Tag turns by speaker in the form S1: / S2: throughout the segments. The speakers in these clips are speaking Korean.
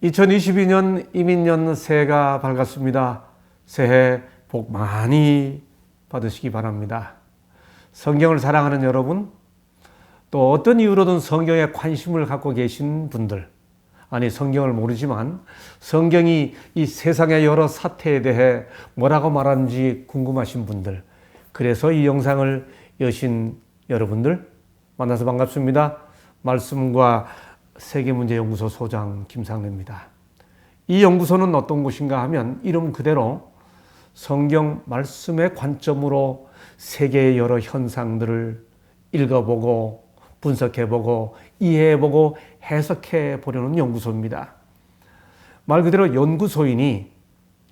S1: 2022년 이민년 새해가 밝았습니다. 새해 복 많이 받으시기 바랍니다. 성경을 사랑하는 여러분, 또 어떤 이유로든 성경에 관심을 갖고 계신 분들, 아니 성경을 모르지만 성경이 이 세상의 여러 사태에 대해 뭐라고 말하는지 궁금하신 분들, 그래서 이 영상을 여신 여러분들 만나서 반갑습니다. 말씀과 세계문제연구소 소장 김상래입니다. 이 연구소는 어떤 곳인가 하면 이름 그대로 성경 말씀의 관점으로 세계의 여러 현상들을 읽어보고 분석해보고 이해해보고 해석해보려는 연구소입니다. 말 그대로 연구소인이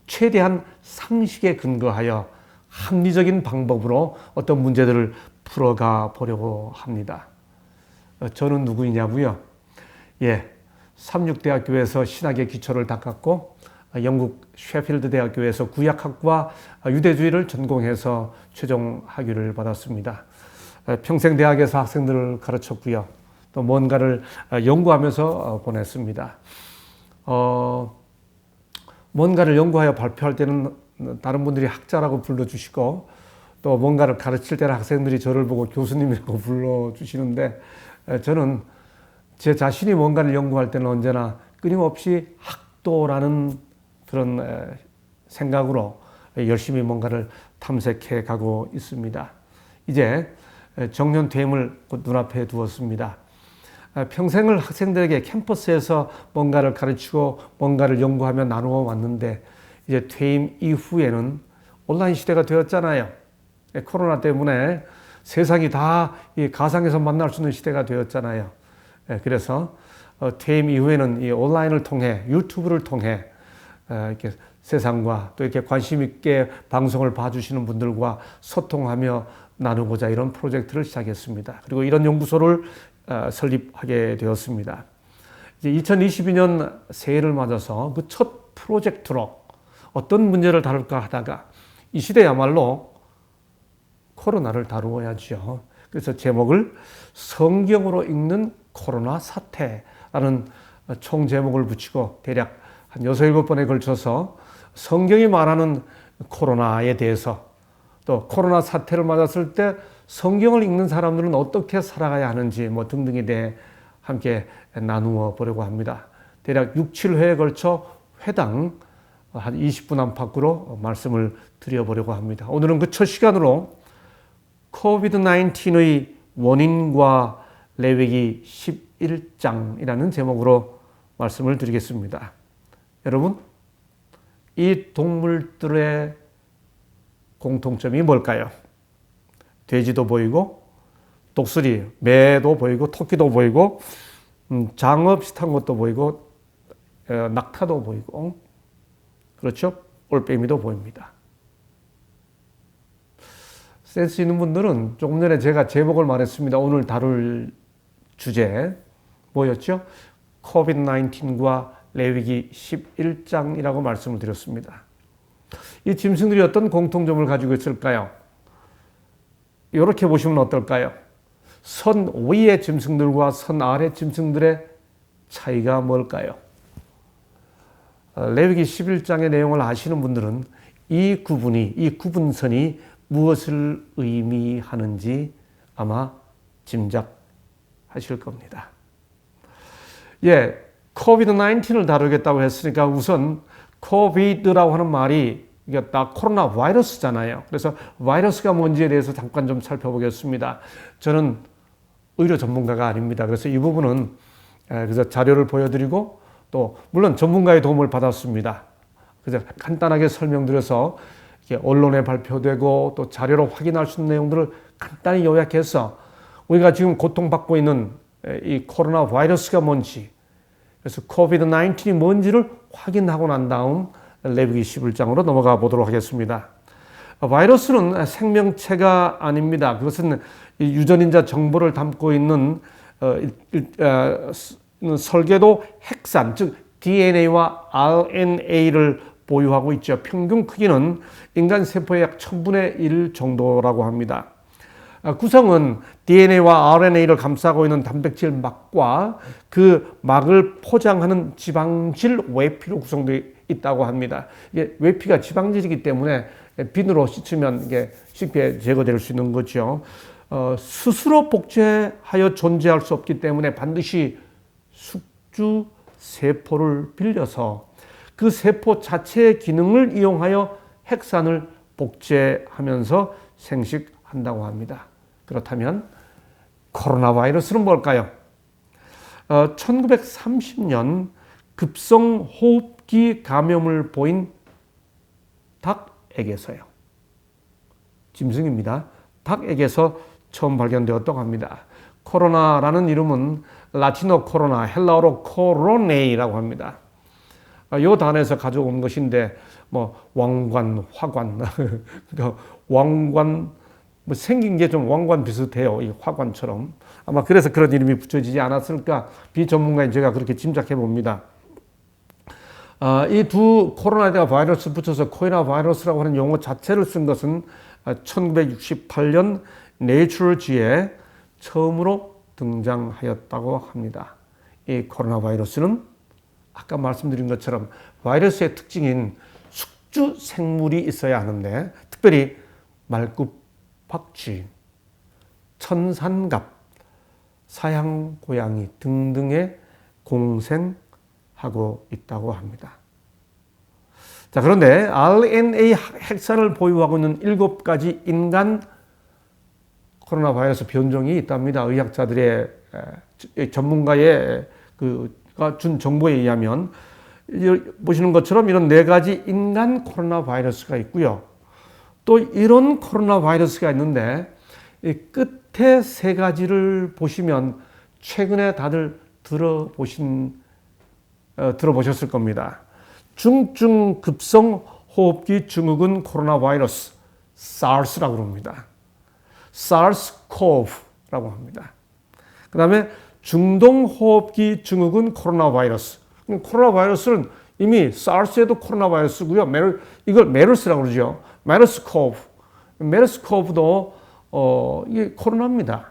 S1: 최대한 상식에 근거하여 합리적인 방법으로 어떤 문제들을 풀어가 보려고 합니다. 저는 누구이냐고요? 삼육대학교에서 신학의 기초를 닦았고 영국 셰필드 대학교에서 구약학과 유대주의를 전공해서 최종 학위를 받았습니다. 평생 대학에서 학생들을 가르쳤고요. 또 뭔가를 연구하면서 보냈습니다. 뭔가를 연구하여 발표할 때는 다른 분들이 학자라고 불러주시고 또 뭔가를 가르칠 때는 학생들이 저를 보고 교수님이라고 불러주시는데 저는 제 자신이 뭔가를 연구할 때는 언제나 끊임없이 학도라는 그런 생각으로 열심히 뭔가를 탐색해 가고 있습니다. 이제 정년 퇴임을 곧 눈앞에 두었습니다. 평생을 학생들에게 캠퍼스에서 뭔가를 가르치고 뭔가를 연구하며 나누어 왔는데 이제 퇴임 이후에는 온라인 시대가 되었잖아요. 코로나 때문에 세상이 다 이 가상에서 만날 수 있는 시대가 되었잖아요. 그래서 퇴임 이후에는 이 온라인을 통해 유튜브를 통해 이렇게 세상과 또 이렇게 관심 있게 방송을 봐주시는 분들과 소통하며 나누고자 이런 프로젝트를 시작했습니다. 그리고 이런 연구소를 설립하게 되었습니다. 이제 2022년 새해를 맞아서 그 첫 프로젝트로 어떤 문제를 다룰까 하다가 이 시대야말로 코로나를 다루어야죠. 그래서 제목을 성경으로 읽는 코로나 사태라는 총 제목을 붙이고 대략 한 6, 7번에 걸쳐서 성경이 말하는 코로나에 대해서 또 코로나 사태를 맞았을 때 성경을 읽는 사람들은 어떻게 살아가야 하는지 등등에 대해 함께 나누어 보려고 합니다. 대략 6, 7회에 걸쳐 회당 한 20분 안팎으로 말씀을 드려보려고 합니다. 오늘은 그 첫 시간으로 코비드-19의 원인과 레위기 11장이라는 제목으로 말씀을 드리겠습니다. 여러분, 이 동물들의 공통점이 뭘까요? 돼지도 보이고 독수리, 매도 보이고 토끼도 보이고 장어 비슷한 것도 보이고 낙타도 보이고 그렇죠? 올빼미도 보입니다. 센스 있는 분들은 조금 전에 제가 제목을 말했습니다. 오늘 다룰 주제 뭐였죠? 코비드-19과 레위기 11장이라고 말씀을 드렸습니다. 이 짐승들이 어떤 공통점을 가지고 있을까요? 이렇게 보시면 어떨까요? 선 위의 짐승들과 선 아래 짐승들의 차이가 뭘까요? 레위기 11장의 내용을 아시는 분들은 이 구분선이 무엇을 의미하는지 아마 짐작하실 겁니다. 코비드-19을 다루겠다고 했으니까 우선 코비드라고 하는 말이 이게 딱 코로나 바이러스잖아요. 그래서 바이러스가 뭔지에 대해서 잠깐 좀 살펴보겠습니다. 저는 의료 전문가가 아닙니다. 그래서 이 부분은 그래서 자료를 보여드리고 또 물론 전문가의 도움을 받았습니다. 그래서 간단하게 설명드려서 이렇게 언론에 발표되고 또 자료로 확인할 수 있는 내용들을 간단히 요약해서 우리가 지금 고통받고 있는 이 코로나 바이러스가 뭔지, 그래서 코비드-19이 뭔지를 확인하고 난 다음 레위기 11장으로 넘어가 보도록 하겠습니다. 바이러스는 생명체가 아닙니다. 그것은 유전인자 정보를 담고 있는 설계도 핵산, 즉 DNA와 RNA를 보유하고 있죠. 평균 크기는 인간 세포의 약 1000분의 1 정도라고 합니다. 구성은 DNA와 RNA를 감싸고 있는 단백질 막과 그 막을 포장하는 지방질 외피로 구성되어 있다고 합니다. 이게 외피가 지방질이기 때문에 비누로 씻으면 이게 쉽게 제거될 수 있는 거죠. 스스로 복제하여 존재할 수 없기 때문에 반드시 숙주 세포를 빌려서 그 세포 자체의 기능을 이용하여 핵산을 복제하면서 생식한다고 합니다. 그렇다면 코로나 바이러스는 뭘까요? 1930년 급성 호흡기 감염을 보인 닭에게서요. 짐승입니다. 닭에게서 처음 발견되었다고 합니다. 코로나라는 이름은 라틴어 코로나, 헬라어로 코로네이라고 합니다. 이 단어에서 가져온 것인데 왕관, 화관, 그러니까 왕관 생긴 게 좀 왕관 비슷해요. 이 화관처럼. 아마 그래서 그런 이름이 붙여지지 않았을까 비전문가인 제가 그렇게 짐작해 봅니다. 이 두 코로나에다가 바이러스 붙여서 코로나 바이러스라고 하는 용어 자체를 쓴 것은 1968년 네이처지에 처음으로 등장하였다고 합니다. 이 코로나 바이러스는 아까 말씀드린 것처럼 바이러스의 특징인 숙주 생물이 있어야 하는데 특별히 말굽박쥐, 천산갑, 사양고양이 등등에 공생하고 있다고 합니다. 자, 그런데 RNA 핵산을 보유하고 있는 7가지 인간 코로나 바이러스 변종이 있답니다. 의학자들의 전문가의 그가 준 정보에 의하면 보시는 것처럼 이런 4가지 인간 코로나 바이러스가 있고요. 또 이런 코로나 바이러스가 있는데 이 끝에 3가지를 보시면 최근에 다들 들어보셨을 겁니다. 중증 급성 호흡기 증후군 코로나 바이러스 SARS라고 합니다. SARS-CoV라고 합니다. 그 다음에 중동호흡기 증후군 코로나 바이러스. 코로나 바이러스는 이미 SARS에도 코로나 바이러스고요. 이걸 메르스라고 그러죠. 메르스-CoV. 메르스-CoV도 이게 코로나입니다.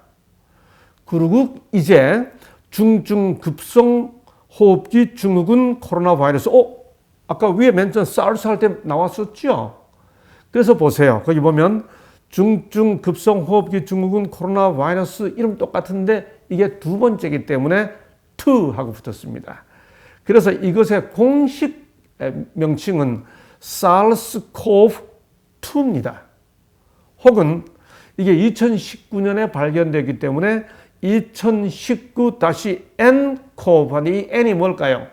S1: 그리고 이제 중증 급성 호흡기 증후군 코로나 바이러스. 아까 위에 맨 처음 SARS 할 때 나왔었죠. 그래서 보세요. 거기 보면 중증 급성 호흡기 증후군 코로나 바이러스 이름 똑같은데 이게 2번째이기 때문에 2 하고 붙었습니다. 그래서 이것의 공식 명칭은 SARS-CoV-2입니다. 혹은 이게 2019년에 발견되기 때문에 2019-nCoV 하는 이 n이 뭘까요?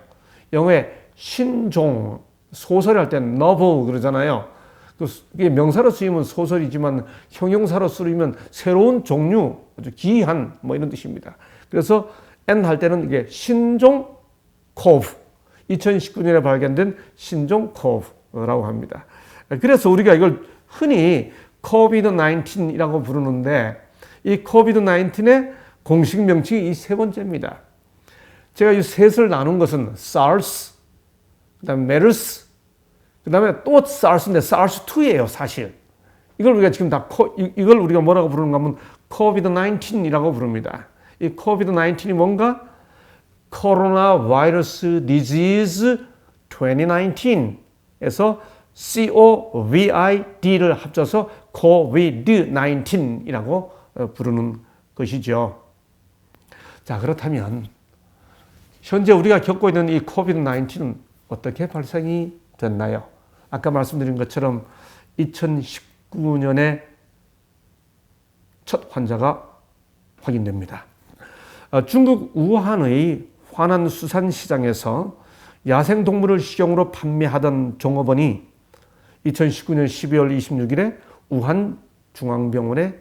S1: 영어에 신종, 소설 할 때는 novel 그러잖아요. 이게 명사로 쓰이면 소설이지만 형용사로 쓰이면 새로운 종류, 기이한 이런 뜻입니다. 그래서 N 할 때는 이게 신종 CoV, 2019년에 발견된 신종 CoV라고 합니다. 그래서 우리가 이걸 흔히 COVID-19이라고 부르는데 이 COVID-19의 공식 명칭이 이 3번째입니다. 제가 이 셋을 나눈 것은 SARS, 그다음에 메르스, 그 다음에 또 SARS인데 SARS-2예요, 사실. 이걸 우리가 지금 이걸 우리가 뭐라고 부르는가 하면 COVID-19이라고 부릅니다. 이 COVID-19이 뭔가? 코로나 바이러스 디지즈 2019에서 COVID를 합쳐서 COVID-19이라고 부르는 것이죠. 자, 그렇다면 현재 우리가 겪고 있는 이 COVID-19은 어떻게 발생이 됐나요? 아까 말씀드린 것처럼 2019년에 첫 환자가 확인됩니다. 중국 우한의 화난수산시장에서 야생동물을 식용으로 판매하던 종업원이 2019년 12월 26일에 우한중앙병원에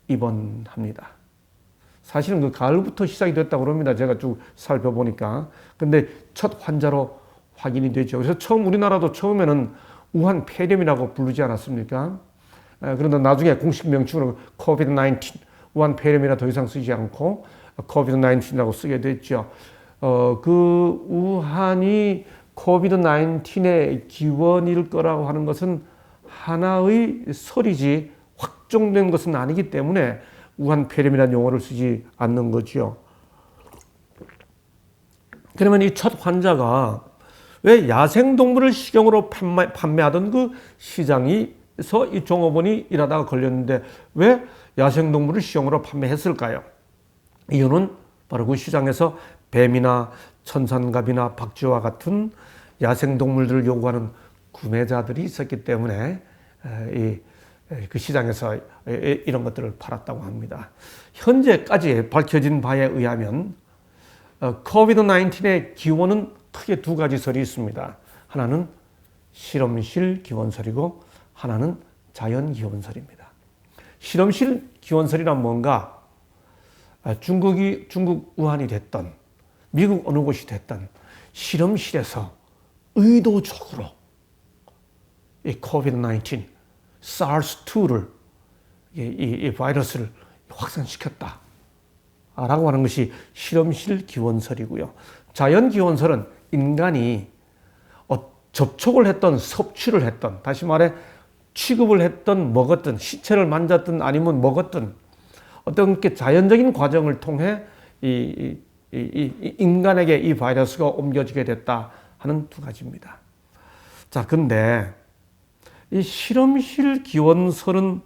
S1: 입원합니다. 사실은 그 가을부터 시작이 됐다고 합니다. 제가 쭉 살펴보니까. 근데 첫 환자로 확인이 되죠. 그래서 우리나라도 처음에는 우한 폐렴이라고 부르지 않았습니까? 그런데 나중에 공식 명칭으로 COVID-19, 우한 폐렴이라 더 이상 쓰지 않고 COVID-19이라고 쓰게 됐죠. 그 우한이 COVID-19의 기원일 거라고 하는 것은 하나의 설이지 확정된 것은 아니기 때문에 우한 폐렴이라는 용어를 쓰지 않는 거죠. 그러면 이 첫 환자가 왜 야생동물을 식용으로 판매하던 그 시장에서 이 종업원이 일하다가 걸렸는데 왜 야생동물을 식용으로 판매했을까요? 이유는 바로 그 시장에서 뱀이나 천산갑이나 박쥐와 같은 야생동물들을 요구하는 구매자들이 있었기 때문에 그 시장에서 이런 것들을 팔았다고 합니다. 현재까지 밝혀진 바에 의하면 코비드-19의 기원은 크게 두 가지 설이 있습니다. 하나는 실험실 기원설이고 하나는 자연 기원설입니다. 실험실 기원설이란 뭔가 중국 우한이 됐던 미국 어느 곳이 됐던 실험실에서 의도적으로 이 코비드-19, SARS-2를 이 바이러스를 확산시켰다. 라고 하는 것이 실험실 기원설이고요. 자연 기원설은 인간이 접촉을 했던, 섭취를 했던, 다시 말해 취급을 했던, 먹었던, 시체를 만졌던 아니면 먹었던 어떤 게 자연적인 과정을 통해 인간에게 이 바이러스가 옮겨지게 됐다 하는 두 가지입니다. 자, 근데 이 실험실 기원설은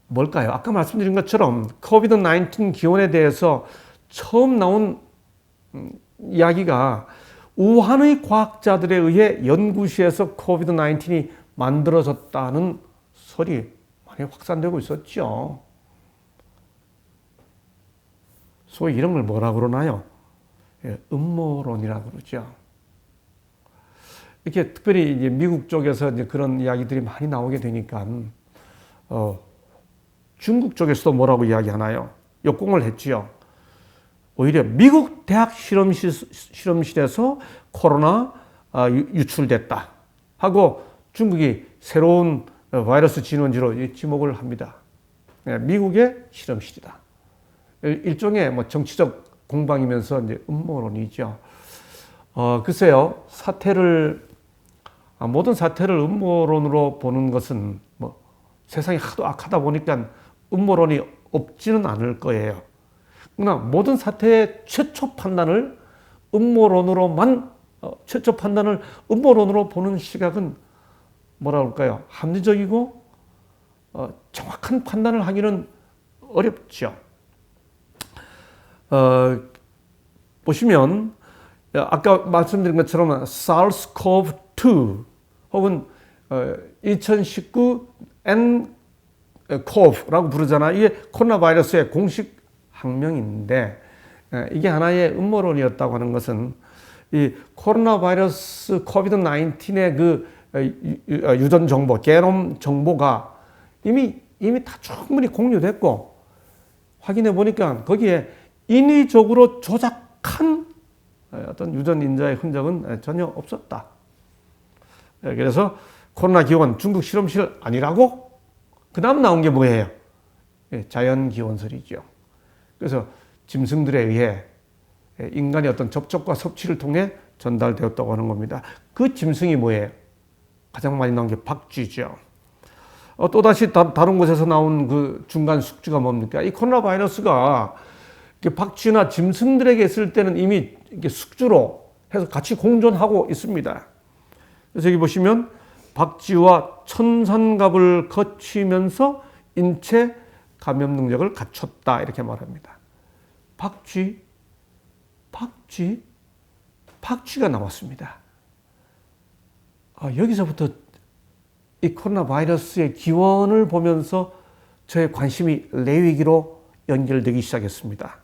S1: 뭘까요? 아까 말씀드린 것처럼 코비드-19 기원에 대해서 처음 나온 이야기가 우한의 과학자들에 의해 연구실에서 코비드-19이 만들어졌다는 설이 많이 확산되고 있었죠. 소위 이런 걸 뭐라고 그러나요? 음모론이라고 그러죠. 이렇게 특별히 이제 미국 쪽에서 이제 그런 이야기들이 많이 나오게 되니까 중국 쪽에서도 뭐라고 이야기하나요? 역공을 했지요. 오히려 미국 대학 실험실에서 코로나 유출됐다 하고 중국이 새로운 바이러스 진원지로 지목을 합니다. 미국의 실험실이다. 일종의 뭐 정치적 공방이면서 이제 음모론이죠. 글쎄요, 모든 사태를 음모론으로 보는 것은 뭐 세상이 하도 악하다 보니까 음모론이 없지는 않을 거예요. 그러나 모든 사태의 최초 판단을 음모론으로 보는 시각은 뭐라 그럴까요? 합리적이고 정확한 판단을 하기는 어렵죠. 보시면 아까 말씀드린 것처럼 SARS-CoV-2 혹은 2019 nCoV라고 부르잖아요. 이게 코로나 바이러스의 공식 학명인데 이게 하나의 음모론이었다고 하는 것은 이 코로나 바이러스 코비드-19의 그 유전 정보, 게놈 정보가 이미 다 충분히 공유됐고 확인해 보니까 거기에 인위적으로 조작한 어떤 유전 인자의 흔적은 전혀 없었다. 그래서 코로나 기원 중국 실험실 아니라고? 그 다음 나온 게 뭐예요? 자연 기원설이죠. 그래서 짐승들에 의해 인간의 어떤 접촉과 섭취를 통해 전달되었다고 하는 겁니다. 그 짐승이 뭐예요? 가장 많이 나온 게 박쥐죠. 또다시 다른 곳에서 나온 그 중간 숙주가 뭡니까? 이 코로나 바이러스가 박쥐나 짐승들에게 있을 때는 이미 숙주로 해서 같이 공존하고 있습니다. 그래서 여기 보시면 박쥐와 천산갑을 거치면서 인체 감염 능력을 갖췄다 이렇게 말합니다. 박쥐가 나왔습니다. 여기서부터 이 코로나 바이러스의 기원을 보면서 저의 관심이 레위기로 연결되기 시작했습니다.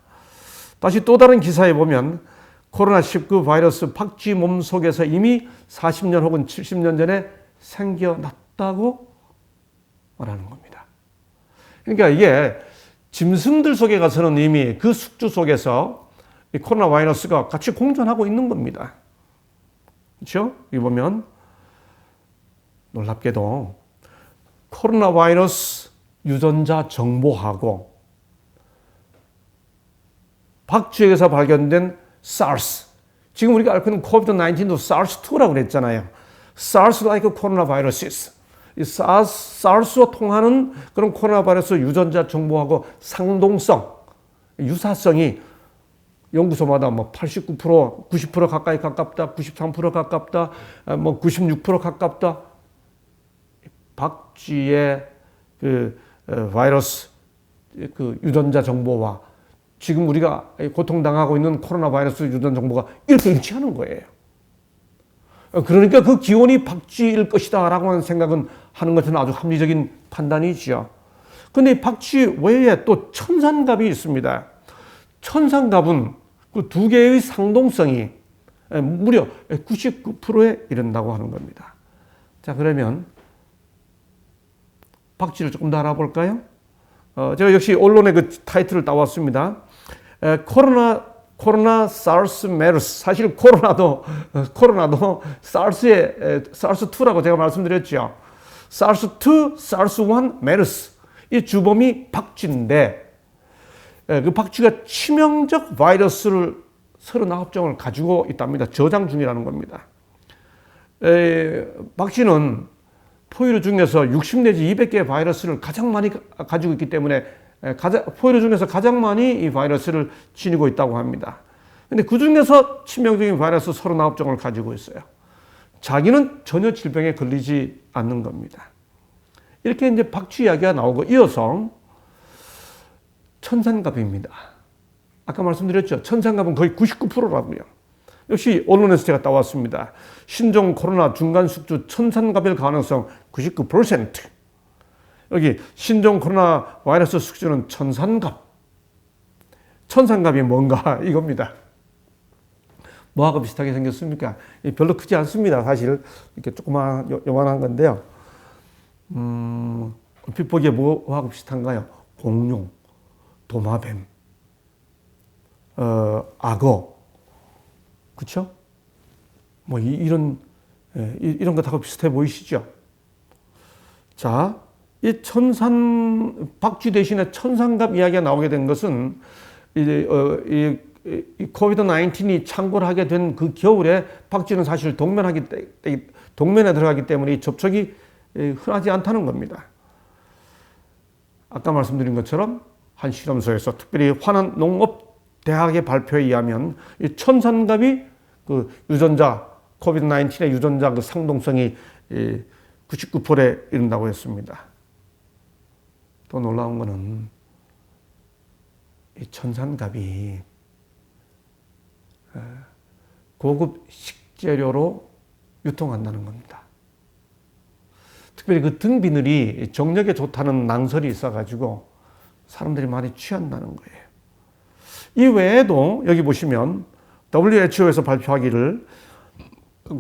S1: 다시 또 다른 기사에 보면 코로나19 바이러스 박쥐 몸속에서 이미 40년 혹은 70년 전에 생겨났다고 말하는 겁니다. 그러니까 이게 짐승들 속에 가서는 이미 그 숙주 속에서 이 코로나 바이러스가 같이 공존하고 있는 겁니다. 그렇죠? 여기 보면 놀랍게도 코로나 바이러스 유전자 정보하고 박쥐에게서 발견된 SARS, 지금 우리가 알고 있는 코비드-19도 SARS-2라고 그랬잖아요. SARS-like coronaviruses. 이 사르스와 통하는 그런 코로나 바이러스 유전자 정보하고 상동성, 유사성이 연구소마다 뭐 89%, 90% 가까이 가깝다, 93% 가깝다, 뭐 96% 가깝다. 박쥐의 그 바이러스 그 유전자 정보와 지금 우리가 고통당하고 있는 코로나 바이러스 유전 정보가 이렇게 일치하는 거예요. 그러니까 그 기원이 박쥐일 것이다라고 하는 생각은 하는 것은 아주 합리적인 판단이지요. 그런데 박쥐 외에 또 천산갑이 있습니다. 천산갑은 그 두 개의 상동성이 무려 99%에 이른다고 하는 겁니다. 자, 그러면 박쥐를 조금 더 알아볼까요? 제가 역시 언론의 그 타이틀을 따왔습니다. 코로나 사르스 메르스. 사실 코로나도 사르스2라고 제가 말씀드렸죠. 사르스2, 사르스1, 메르스. 이 주범이 박쥐인데 그 박쥐가 치명적 바이러스를 39종을 가지고 있답니다. 저장 중이라는 겁니다. 박쥐는 포유류 중에서 60 내지 200개의 바이러스를 가장 많이 가지고 있기 때문에 포유류 중에서 가장 많이 이 바이러스를 지니고 있다고 합니다. 근데 그 중에서 치명적인 바이러스 39종을 가지고 있어요. 자기는 전혀 질병에 걸리지 않는 겁니다. 이렇게 이제 박쥐 이야기가 나오고 이어서 천산갑입니다. 아까 말씀드렸죠. 천산갑은 거의 99%라고요. 역시 언론에서 제가 따왔습니다. 신종 코로나 중간 숙주 천산갑일 가능성 99%. 여기 신종 코로나 바이러스 숙주는 천산갑. 천산갑이 뭔가 이겁니다. 뭐하고 비슷하게 생겼습니까? 별로 크지 않습니다. 사실 이렇게 요만한 건데요. 얼핏 보기에 뭐하고 비슷한가요? 공룡, 도마뱀, 악어, 그렇죠? 뭐 이런 것하고 비슷해 보이시죠? 자, 이 박쥐 대신에 천산갑 이야기가 나오게 된 것은 이제 이 코비드-19이 창궐 하게 된 그 겨울에 박쥐는 사실 동면에 들어가기 때문에 이 접촉이 흔하지 않다는 겁니다. 아까 말씀드린 것처럼 한 실험소에서 특별히 화난 농업대학의 발표에 의하면 이 천산갑이 그 유전자, 코비드-19의 유전자 그 상동성이 99%에 이른다고 했습니다. 또 놀라운 거는 이 천산갑이 고급 식재료로 유통한다는 겁니다. 특별히 그 등 비늘이 정력에 좋다는 낭설이 있어가지고 사람들이 많이 취한다는 거예요. 이 외에도 여기 보시면 WHO에서 발표하기를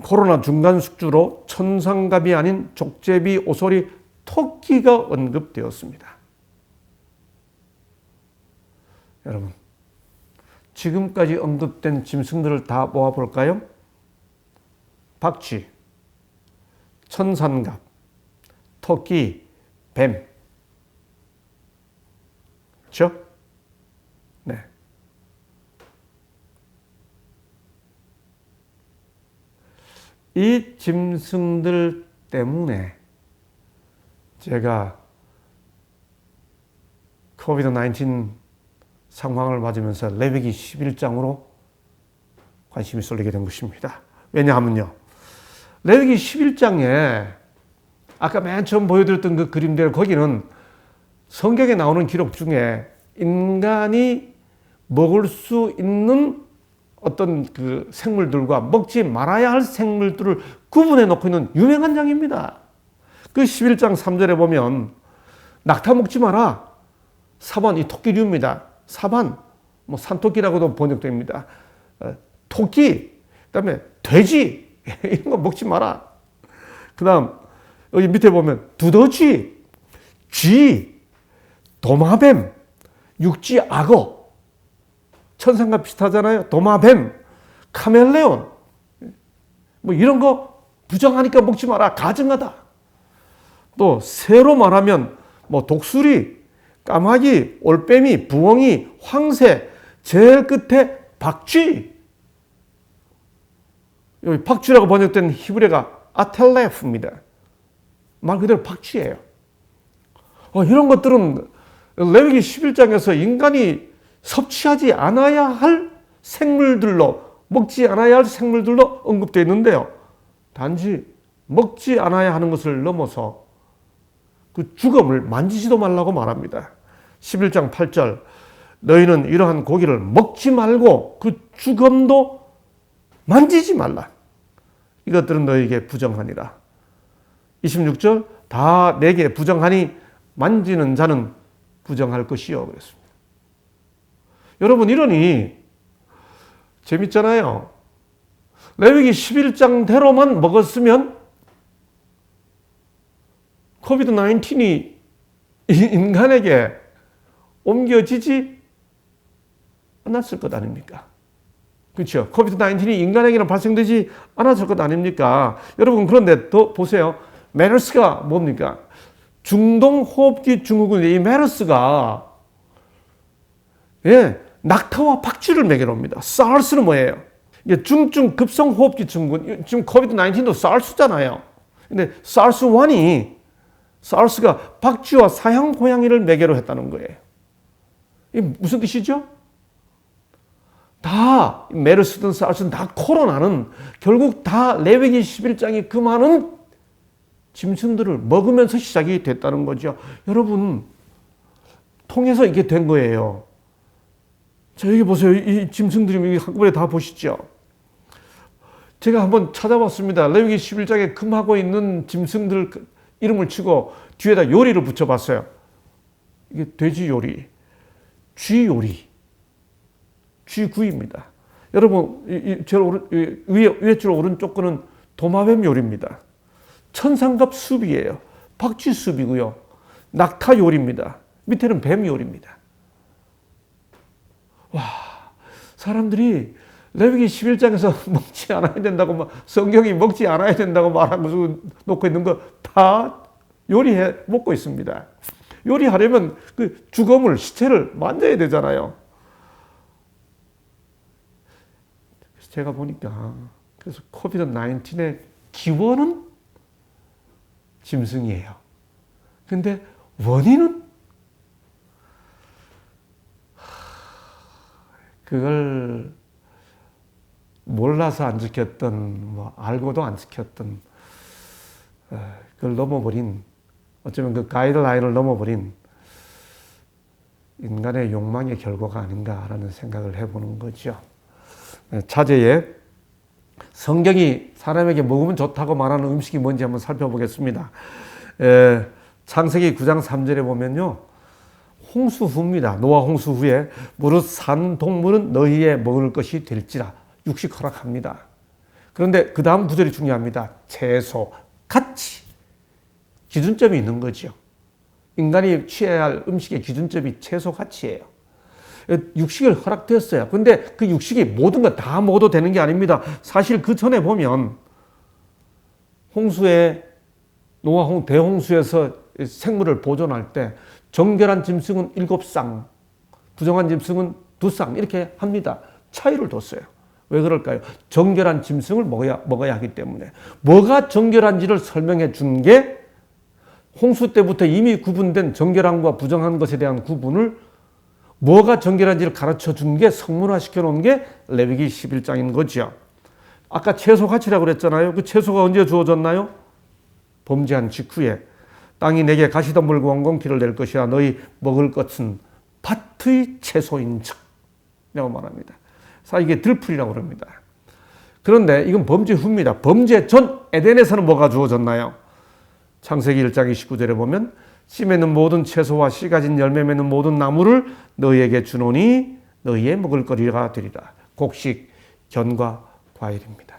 S1: 코로나 중간 숙주로 천산갑이 아닌 족제비, 오소리, 토끼가 언급되었습니다. 여러분, 지금까지 언급된 짐승들을 다 모아볼까요? 박쥐, 천산갑, 토끼, 뱀. 그렇죠? 네. 이 짐승들 때문에 제가 코비드-19 상황을 맞으면서 레위기 11장으로 관심이 쏠리게 된 것입니다. 왜냐하면요. 레위기 11장에 아까 맨 처음 보여드렸던 그 그림대로 거기는 성경에 나오는 기록 중에 인간이 먹을 수 있는 어떤 그 생물들과 먹지 말아야 할 생물들을 구분해 놓고 있는 유명한 장입니다. 그 11장 3절에 보면 낙타 먹지 마라. 사반, 이 토끼류입니다. 사반, 뭐 산토끼라고도 번역됩니다. 토끼, 그다음에 돼지 이런 거 먹지 마라. 그다음 여기 밑에 보면 두더지, 쥐, 도마뱀, 육지 악어, 천상과 비슷하잖아요. 도마뱀, 카멜레온, 뭐 이런 거 부정하니까 먹지 마라. 가증하다. 또 새로 말하면 뭐 독수리, 까마귀, 올빼미, 부엉이, 황새, 제일 끝에 박쥐. 여기 박쥐라고 번역된 히브리어가 아텔레프입니다. 말 그대로 박쥐예요. 이런 것들은 레위기 11장에서 인간이 섭취하지 않아야 할 생물들로, 먹지 않아야 할 생물들로 언급되어 있는데요. 단지 먹지 않아야 하는 것을 넘어서 그 죽음을 만지지도 말라고 말합니다. 11장 8절, 너희는 이러한 고기를 먹지 말고 그 죽음도 만지지 말라. 이것들은 너희에게 부정하니라. 26절, 다 내게 부정하니 만지는 자는 부정할 것이요. 그랬습니다. 여러분, 이러니 재밌잖아요. 레위기 11장대로만 먹었으면 코비드-19이 인간에게 옮겨지지 않았을 것 아닙니까? 그렇죠. 코비드-19이 인간에게는 발생되지 않았을 것 아닙니까? 여러분, 그런데 또 보세요. 메르스가 뭡니까? 중동호흡기 증후군인데 이 메르스가 낙타와 박쥐를 먹이러 옵니다. 사르스는 뭐예요? 이게 중증 급성호흡기 증후군. 지금 코비드-19도 사르스잖아요. 근데 사르스가 박쥐와 사양 고양이를 먹이러 했다는 거예요. 이게 무슨 뜻이죠? 다 메르스든 사르스든 다 코로나는 결국 다 레위기 11장이 그 많은 짐승들을 먹으면서 시작이 됐다는 거죠. 여러분, 통해서 이게 된 거예요. 자, 여기 보세요. 이 짐승들이 한꺼번에 다 보시죠. 제가 한번 찾아봤습니다. 레위기 11장에 금하고 있는 짐승들 이름을 치고 뒤에다 요리를 붙여봤어요. 이게 돼지 요리, 쥐 요리, 쥐구이입니다. 여러분, 위에 줄 오른쪽 거는 도마뱀 요리입니다. 천상갑 숲이에요. 박쥐 숲이고요. 낙타 요리입니다. 밑에는 뱀 요리입니다. 와, 사람들이 레위기 11장에서 먹지 않아야 된다고, 성경이 먹지 않아야 된다고 말하고 놓고 있는 거 다 요리해 먹고 있습니다. 요리하려면 그 주검을, 시체를 만져야 되잖아요. 그래서 제가 보니까, 그래서 코비드-19의 기원은 짐승이에요. 근데 원인은 그걸 몰라서 안 지켰던, 알고도 안 지켰던, 그걸 넘어버린, 어쩌면 그 가이드라인을 넘어버린 인간의 욕망의 결과가 아닌가라는 생각을 해보는 거죠. 차제에 성경이 사람에게 먹으면 좋다고 말하는 음식이 뭔지 한번 살펴보겠습니다. 창세기 9장 3절에 보면요. 홍수 후입니다. 노아 홍수 후에 무릇 산 동물은 너희의 먹을 것이 될지라 육식 허락합니다. 그런데 그 다음 구절이 중요합니다. 채소, 같이 기준점이 있는 거죠. 인간이 취해야 할 음식의 기준점이 채소 가치예요. 육식을 허락되었어요. 근데 그 육식이 모든 거 다 먹어도 되는 게 아닙니다. 사실 그 전에 보면 노아 대홍수에서 생물을 보존할 때 정결한 짐승은 7쌍, 부정한 짐승은 2쌍 이렇게 합니다. 차이를 뒀어요. 왜 그럴까요? 정결한 짐승을 먹어야 하기 때문에. 뭐가 정결한지를 설명해 준 게 홍수 때부터 이미 구분된 정결함과 부정한 것에 대한 구분을, 뭐가 정결한지를 가르쳐 준 게, 성문화시켜 놓은 게 레위기 11장인 거죠. 아까 채소 가치라고 그랬잖아요. 그 채소가 언제 주어졌나요? 범죄한 직후에. 땅이 내게 가시덤불과 원공기를 낼 것이라 너희 먹을 것은 밭의 채소인 척 라고 말합니다. 이게 들풀이라고 그럽니다. 그런데 이건 범죄 후입니다. 범죄 전 에덴에서는 뭐가 주어졌나요? 창세기 1장 29절에 보면 씨 맺는 모든 채소와 씨 가진 열매 맺는 모든 나무를 너희에게 주노니 너희의 먹을 거리가 되리라. 곡식, 견과, 과일입니다.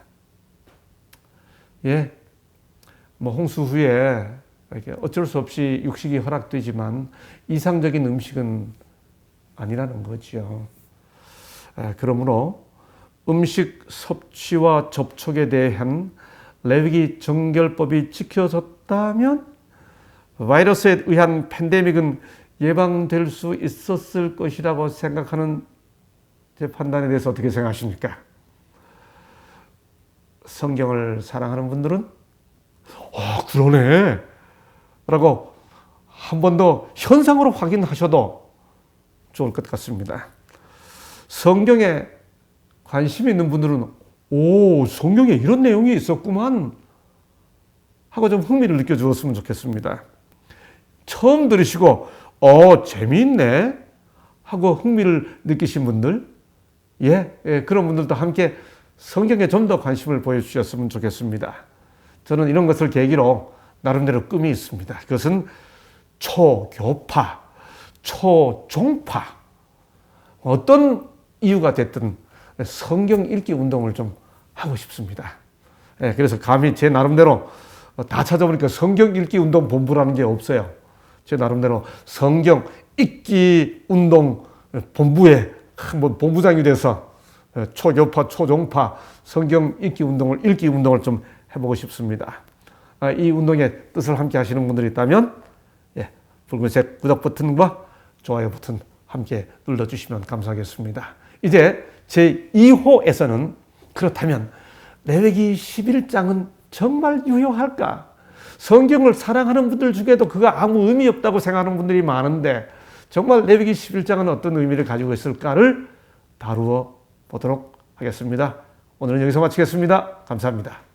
S1: 홍수 후에 어쩔 수 없이 육식이 허락되지만 이상적인 음식은 아니라는 거죠. 그러므로 음식 섭취와 접촉에 대한 레위기 정결법이 지켜졌다면 바이러스에 의한 팬데믹은 예방될 수 있었을 것이라고 생각하는 제 판단에 대해서 어떻게 생각하십니까? 성경을 사랑하는 분들은 그러네. 라고 한 번 더 현상으로 확인하셔도 좋을 것 같습니다. 성경에 관심 있는 분들은 오, 성경에 이런 내용이 있었구만 하고 좀 흥미를 느껴주었으면 좋겠습니다. 처음 들으시고 재미있네 하고 흥미를 느끼신 분들, 그런 분들도 함께 성경에 좀 더 관심을 보여주셨으면 좋겠습니다. 저는 이런 것을 계기로 나름대로 꿈이 있습니다. 그것은 초교파, 초종파, 어떤 이유가 됐든 성경 읽기 운동을 좀 하고 싶습니다. 그래서 감히 제 나름대로 다 찾아보니까 성경 읽기 운동 본부라는 게 없어요. 제 나름대로 성경 읽기 운동 본부에 한번 본부장이 돼서 초교파, 초종파 성경 읽기 운동을 좀 해보고 싶습니다. 이 운동의 뜻을 함께 하시는 분들이 있다면 붉은색 구독 버튼과 좋아요 버튼 함께 눌러주시면 감사하겠습니다. 이제 제 2호에서는 그렇다면 레위기 11장은 정말 유효할까? 성경을 사랑하는 분들 중에도 그가 아무 의미 없다고 생각하는 분들이 많은데 정말 레위기 11장은 어떤 의미를 가지고 있을까를 다루어 보도록 하겠습니다. 오늘은 여기서 마치겠습니다. 감사합니다.